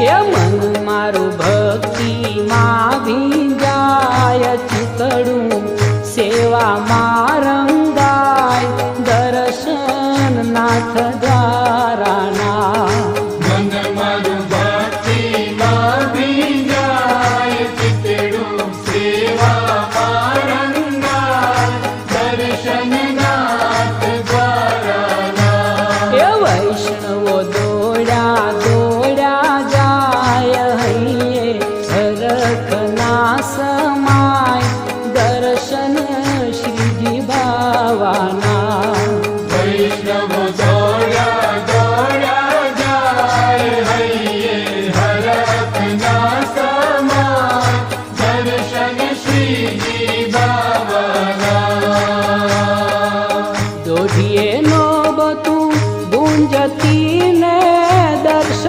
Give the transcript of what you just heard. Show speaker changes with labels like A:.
A: એ મન મારું ભક્તિમાં ભીંજાય, ચિતડું સેવામાં રંગાય, દર્શન નાથ દ્વારાના.
B: મન મારું